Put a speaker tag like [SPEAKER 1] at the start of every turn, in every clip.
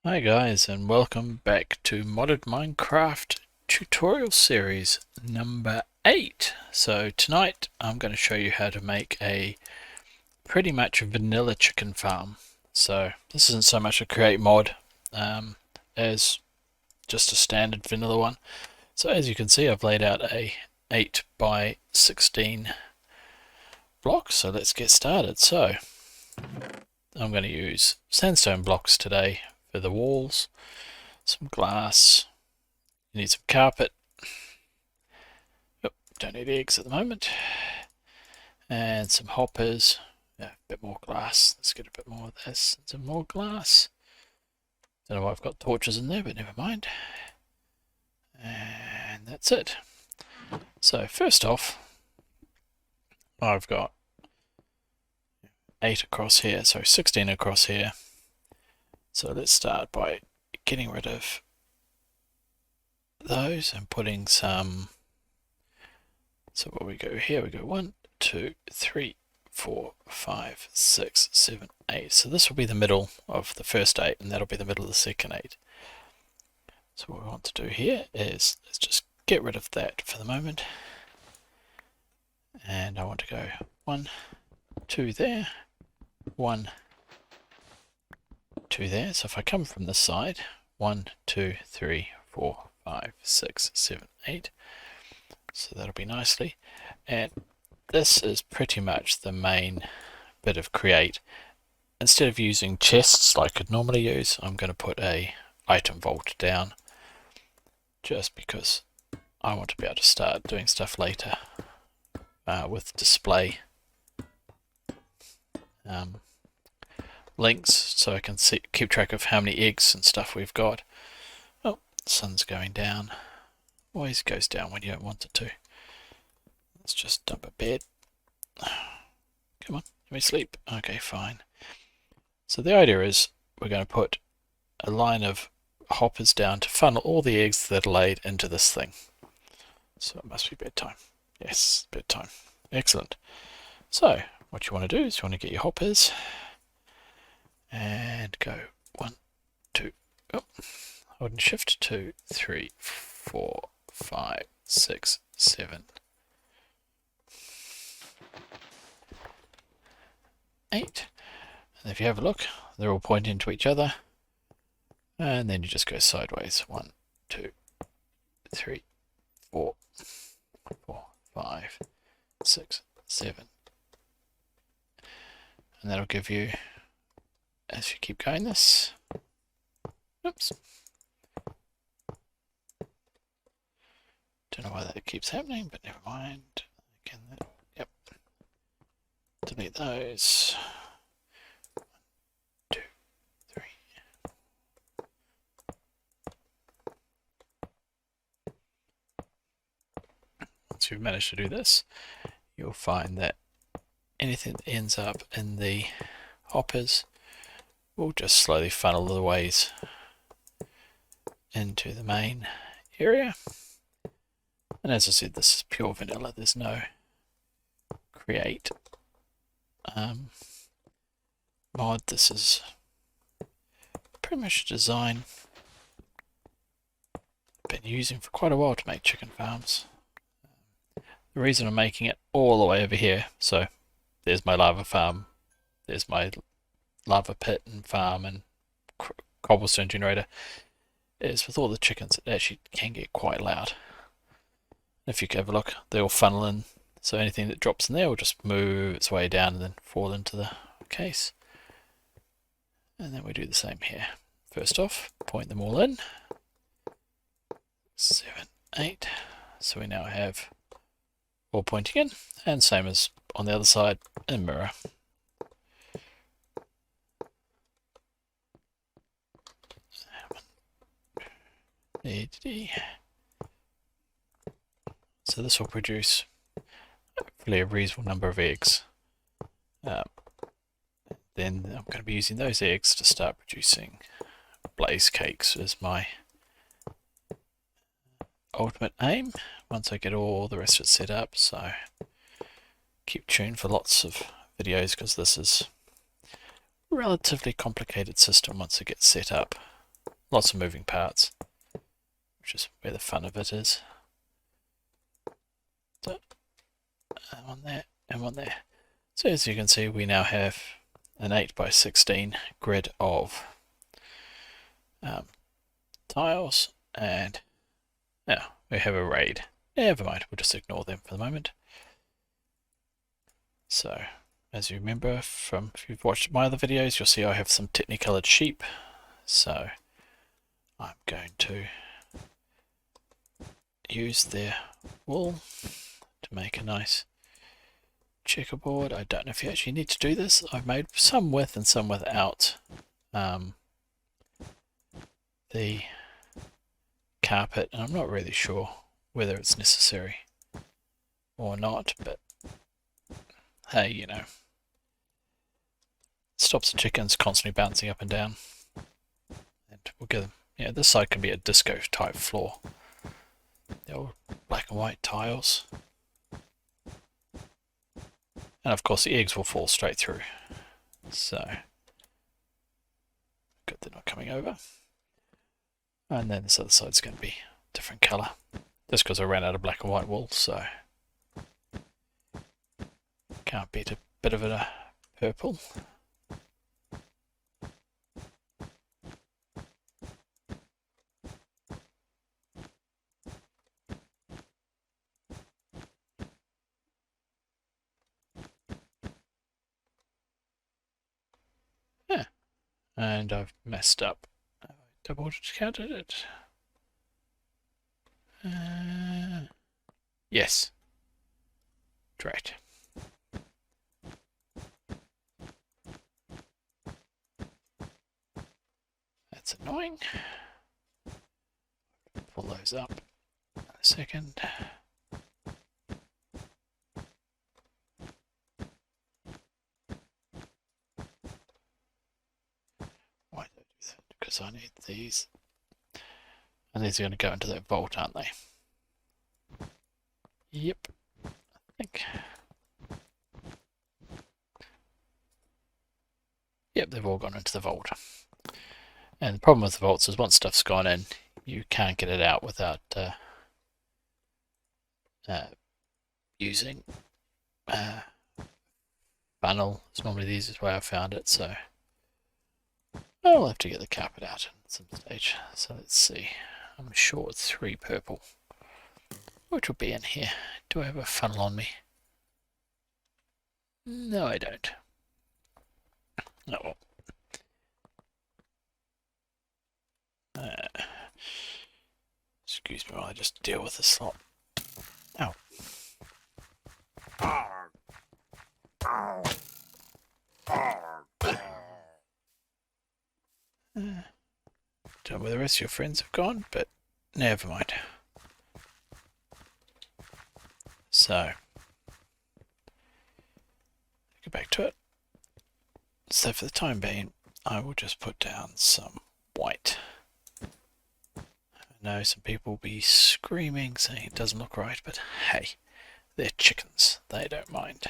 [SPEAKER 1] Hi guys, and welcome back to Modded Minecraft tutorial series number 8. So tonight I'm going to show you how to make a pretty much vanilla chicken farm. So this isn't so much a create mod as just a standard vanilla one. So as you can see, I've laid out a 8 by 16 block. So let's get started. So I'm going to use sandstone blocks today for the walls, some glass. You need some carpet. Oh, don't need eggs at the moment. And some hoppers. Yeah, a bit more glass. Let's get a bit more of this. Some more glass. Don't know why I've got torches in there, but never mind. And that's it. So first off, I've got 8 across here, so 16 across here. So let's start by getting rid of those and putting some. So what we go here, we go 1, 2, 3, 4, 5, 6, 7, 8. So this will be the middle of the first 8, and that'll be the middle of the second 8. So what we want to do here is let's just get rid of that for the moment. And I want to go 1, 2 there, 1, 2 there. So if I come from this side, 1, 2, 3, 4, 5, 6, 7, 8. So that'll be nicely. And this is pretty much the main bit of create. Instead of using chests like I'd normally use, I'm going to put a item vault down, just because I want to be able to start doing stuff later with display links, so I can keep track of how many eggs and stuff we've got. Oh, the sun's going down. Always goes down when you don't want it to. Let's just dump a bed. Come on, let me sleep. Okay, fine. So the idea is we're going to put a line of hoppers down to funnel all the eggs that are laid into this thing. So it must be bedtime. Yes, bedtime. Excellent. So what you want to do is you want to get your hoppers and go 1, 2, oh, holding shift, 2, 3, 4, 5, 6, 7, 8. And if you have a look, they're all pointing to each other. And then you just go sideways. 1, 2, 3, 4, 5, 6, 7. And that'll give you, as you keep going this, oops. Don't know why that keeps happening, but never mind. Yep. Delete those. 1, 2, 3. Once you've managed to do this, you'll find that anything that ends up in the hoppers will just slowly funnel the ways into the main area. And as I said, this is pure vanilla. There's no create mod. This is pretty much a design I've been using for quite a while to make chicken farms. The reason I'm making it all the way over here, so there's my lava farm, there's my lava pit and farm and cobblestone generator, is with all the chickens it actually can get quite loud. If you have a look, they all funnel in, so anything that drops in there will just move its way down and then fall into the case. And then we do the same here. First off, point them all in. 7, 8. So we now have all pointing in, and same as on the other side, in mirror. So this will produce hopefully a reasonable number of eggs. Then I'm going to be using those eggs to start producing blaze cakes as my ultimate aim once I get all the rest of it set up. So keep tuned for lots of videos, because this is a relatively complicated system once it gets set up. lots of moving parts, which is where the fun of it is. So, one there and one there. So as you can see, we now have an 8x16 grid of tiles, and now we have a raid. Never mind, we'll just ignore them for the moment. So, as you remember from, if you've watched my other videos, you'll see I have some technicolored sheep. So, I'm going to use their wool to make a nice checkerboard. I don't know if you actually need to do this. I've made some with and some without the carpet, and I'm not really sure whether it's necessary or not, but hey, you know, stops the chickens constantly bouncing up and down. And we'll get them. Yeah, this side can be a disco type floor. They're all black and white tiles. And of course the eggs will fall straight through. So good, they're not coming over. And then this other side's going to be different colour. Just because I ran out of black and white wool, so can't beat a bit of a purple. Yeah, and I've messed up. Double counted it. Yes. Great. That's annoying. Pull those up in a second. Why did I do that? Because I need these. And these are going to go into that vault, aren't they? Yep. I think. Yep, they've all gone into the vault. And the problem with the vaults is once stuff's gone in, you can't get it out without using funnel. It's normally the easiest way I found it, so I'll have to get the carpet out at some stage. So let's see. I'm short 3 purple, which will be in here. Do I have a funnel on me? No, I don't. Oh well. Excuse me while I just deal with this slot. Ow. Don't know where the rest of your friends have gone, but never mind. So, go back to it. So for the time being, I will just put down some white. I know some people will be screaming, saying it doesn't look right, but hey, they're chickens. They don't mind.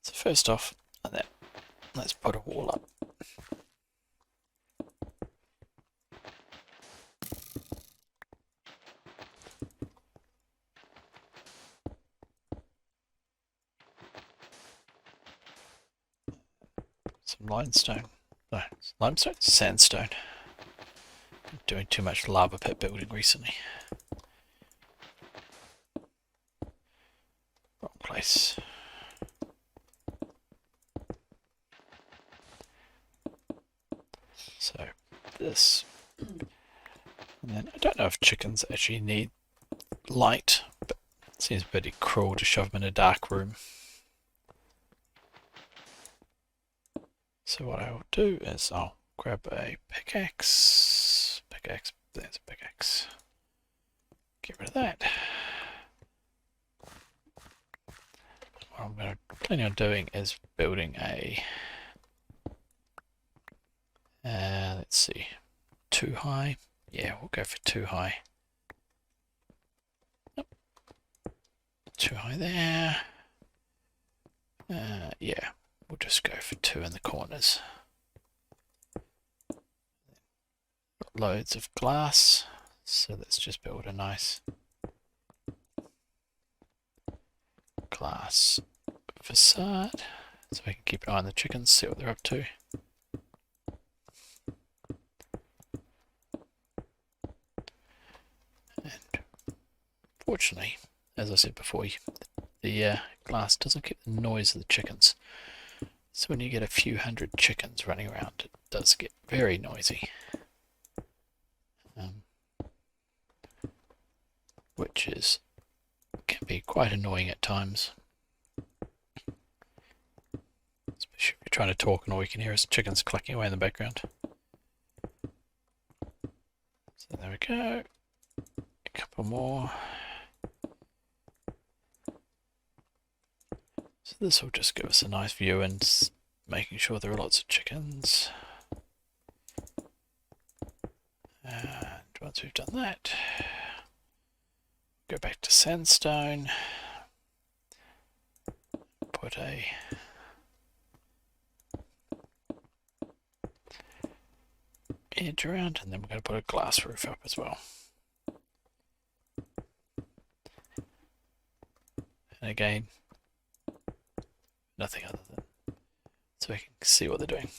[SPEAKER 1] So first off, and then let's put a wall up. Some limestone. No, limestone? Sandstone. I'm doing too much lava pit building recently. Wrong place. So this. And then I don't know if chickens actually need light, but it seems pretty cruel to shove them in a dark room. So what I will do is I'll grab a pickaxe. There's a pickaxe. Get rid of that. What I'm going to plan on doing is building a, let's see, 2 high. Yeah, we'll go for 2 high. Yep. 2 high there. Yeah, we'll just go for 2 in the corners. loads of glass, so let's just build a nice glass facade so we can keep an eye on the chickens, see what they're up to. And fortunately, as I said before, the glass doesn't get the noise of the chickens. So when you get a few hundred chickens running around, it does get very noisy. Which can be quite annoying at times. Especially if you're trying to talk and all you can hear is chickens clucking away in the background. So there we go. A couple more. So this will just give us a nice view and making sure there are lots of chickens. And once we've done that, go back to sandstone, put a edge around, and then we're going to put a glass roof up as well. And again, nothing other than so we can see what they're doing.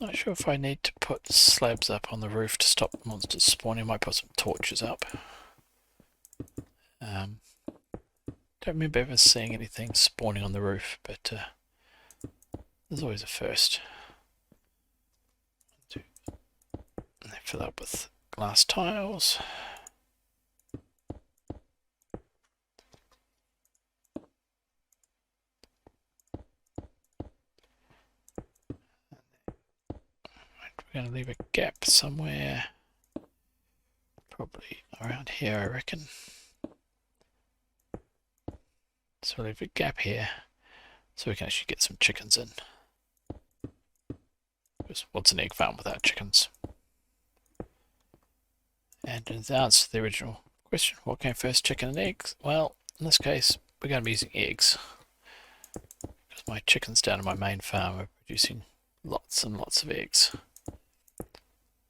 [SPEAKER 1] Not sure if I need to put slabs up on the roof to stop monsters spawning. Might put some torches up. Don't remember ever seeing anything spawning on the roof, but there's always a first. And they fill up with glass tiles. We're going to leave a gap somewhere, probably around here, I reckon. So we'll leave a gap here so we can actually get some chickens in. Because what's an egg farm without chickens? And to answer the original question, what came first, chicken and eggs? Well, in this case, we're going to be using eggs. Because my chickens down in my main farm are producing lots and lots of eggs.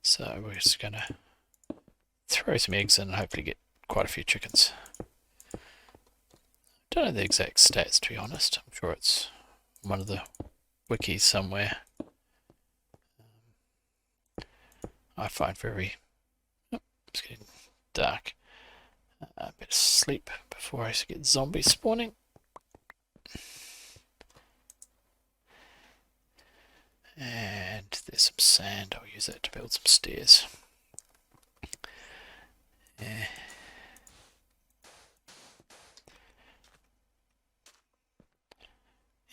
[SPEAKER 1] So we're just going to throw some eggs in and hopefully get quite a few chickens. Don't know the exact stats, to be honest. I'm sure it's one of the wikis somewhere. I find it's getting dark. I better sleep before I get zombies spawning. And there's some sand. I'll use that to build some stairs.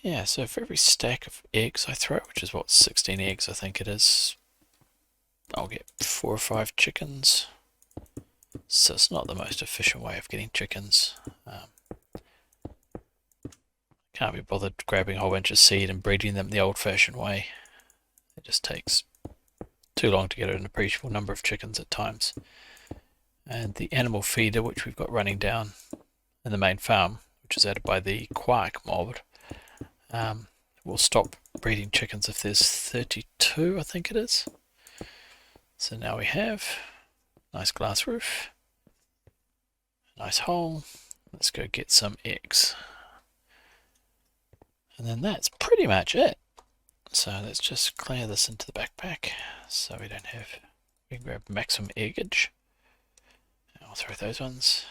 [SPEAKER 1] Yeah, so for every stack of eggs I throw, which is what, 16 eggs I think it is, I'll get 4 or 5 chickens. So it's not the most efficient way of getting chickens. Can't be bothered grabbing a whole bunch of seed and breeding them the old-fashioned way. It just takes too long to get an appreciable number of chickens at times. And the animal feeder, which we've got running down in the main farm, which is added by the quark mod, will stop breeding chickens if there's 32, I think it is. So now we have a nice glass roof, a nice hole. Let's go get some eggs. And then that's pretty much it. So let's just clear this into the backpack so we don't have, we can grab maximum eggage. I'll throw those ones.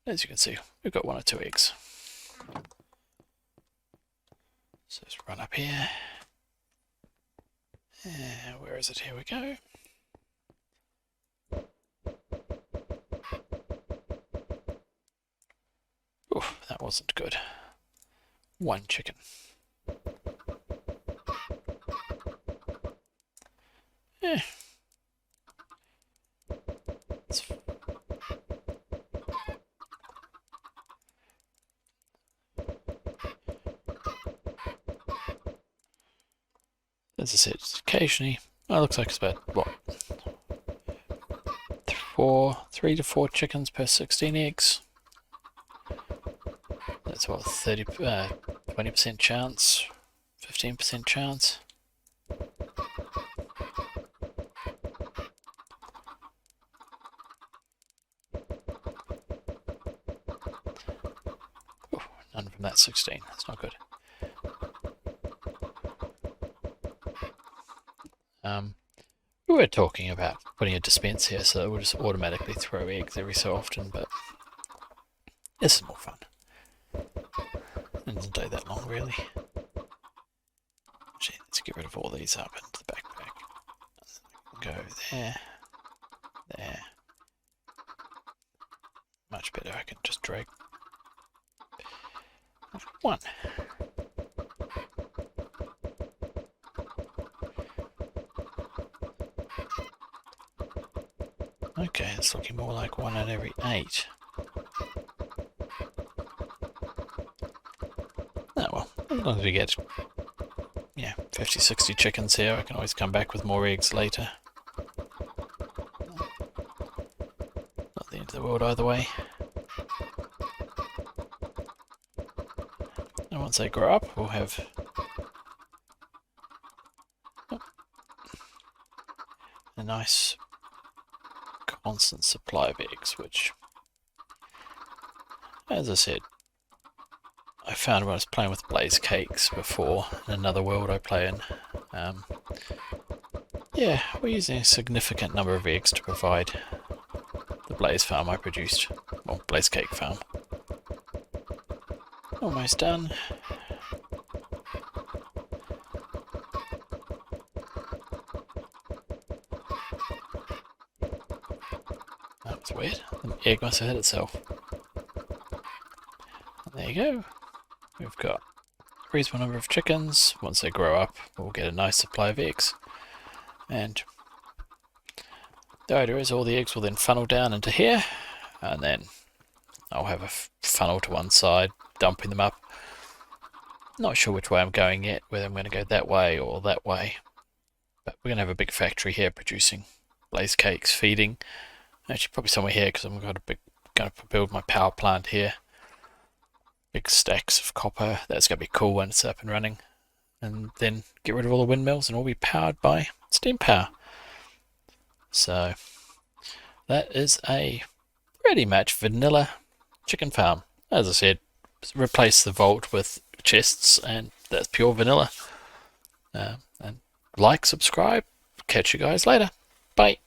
[SPEAKER 1] As you can see, we've got 1 or 2 eggs. So let's run up here. Where is it? Here we go. Oof, that wasn't good. 1 chicken. As I said, occasionally, it looks like it's about, what, 3 to 4 chickens per 16 eggs. That's what, 20% chance, 15% chance. from that 16. That's not good. We were talking about putting a dispense here so it will just automatically throw eggs every so often, but this is more fun. It doesn't take that long, really. Actually, let's get rid of all these up into the backpack. Go there, there. Much better, I can just drag one. Okay, it's looking more like 1 out of every 8. Oh well, as long as we get 50, 60 chickens here, I can always come back with more eggs later. Not the end of the world either way. And once they grow up, we'll have a nice constant supply of eggs, which, as I said, I found when I was playing with blaze cakes before in another world I play in. Yeah, we're using a significant number of eggs to provide the blaze farm I produced. Well, blaze cake farm. Almost done. That's weird. The egg must have hit itself. There you go. We've got a reasonable number of chickens. Once they grow up, we'll get a nice supply of eggs. And the idea is all the eggs will then funnel down into here, and then I'll have a funnel to one side, dumping them up. Not sure which way I'm going yet, whether I'm going to go that way or that way. But we're going to have a big factory here producing blaze cakes, feeding. Actually, probably somewhere here because I'm going to build my power plant here. Big stacks of copper. That's going to be cool when it's up and running. And then get rid of all the windmills and all be powered by steam power. So that is a pretty much vanilla chicken farm. As I said, replace the vault with chests and that's pure vanilla. And like, subscribe. Catch you guys later. Bye.